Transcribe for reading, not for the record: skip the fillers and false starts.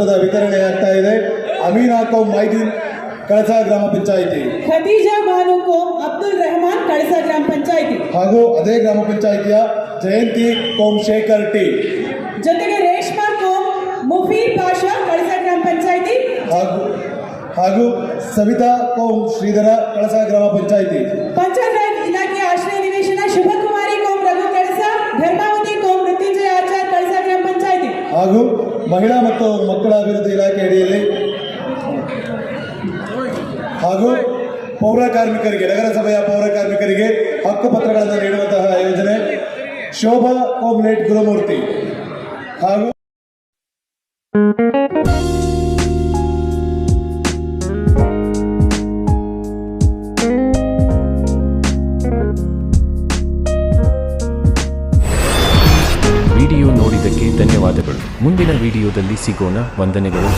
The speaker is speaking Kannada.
ಪತ್ರದ ವಿತರಣೆ ಆಗ್ತಾ ಇದೆ. ಅಮೀನಾ ಕೋಮ್ ಮೈದೀನ್ ಕಳಸಾ ಗ್ರಾಮ ಪಂಚಾಯಿತಿ, ಖದೀಜಾ ಬಾನು ಕೋಮ್ ಅಬ್ದುಲ್ ರೆಹಮಾನ್ ಕಳಸಾ ಗ್ರಾಮ ಪಂಚಾಯಿತಿ ಹಾಗೂ ಅದೇ ಗ್ರಾಮ ಪಂಚಾಯಿತಿಯ ಜಯಂತಿ ಕೋಮ್ ಶೇಖರ್ ಟಿ, ಜೊತೆಗೆ ರೇಷ್ಮಾ ಕೋಮ್ ಮುಫೀರ್ ಪಾಷಾ ಕಳಸಾ ಗ್ರಾಮ ಪಂಚಾಯಿತಿ ಹಾಗೂ ಸವಿತಾ ಕೋಮ್ ಶ್ರೀಧರ ಕಳಸಾ ಗ್ರಾಮ ಪಂಚಾಯಿತಿ. ಪಂಚಾಯತ್ ರಾಜ್ ಇಲಾಖೆ ಆಶ್ರಯ ನಿವೇಶನ ಶುಭಕುಮಾರಿ ಕೋಮ್ ರಘು ಕಳಸಾ, ಧರ್ಮಾವತಿ ಕೋಮ್ ಮೃತ್ಯುಂಜಯ ಆಚಾರ್ ಕಳಸಾ ಗ್ರಾಮ ಪಂಚಾಯಿತಿ. ಹಾಗೂ ಮಹಿಳಾ ಮತ್ತು ಮಕ್ಕಳ ಅಭಿವೃದ್ಧಿ ಇಲಾಖೆ ಅಡಿಯಲ್ಲಿ ಹಾಗೂ ಪೌರ ಕಾರ್ಮಿಕರಿಗೆ, ನಗರಸಭೆಯ ಪೌರ ಕಾರ್ಮಿಕರಿಗೆ ಹಕ್ಕುಪತ್ರಗಳನ್ನು ನೀಡುವಂತಹ ಯೋಜನೆ ಶೋಭಾ ಕೋಮ್ಲೇಟ್ ಗುರುಮೂರ್ತಿ. ಹಾಗೂ ವಿಡಿಯೋ ನೋಡಿದ್ದಕ್ಕೆ ಧನ್ಯವಾದಗಳು. ಮುಂದಿನ ವಿಡಿಯೋದಲ್ಲಿ ಸಿಗೋಣ. ವಂದನೆಗಳು.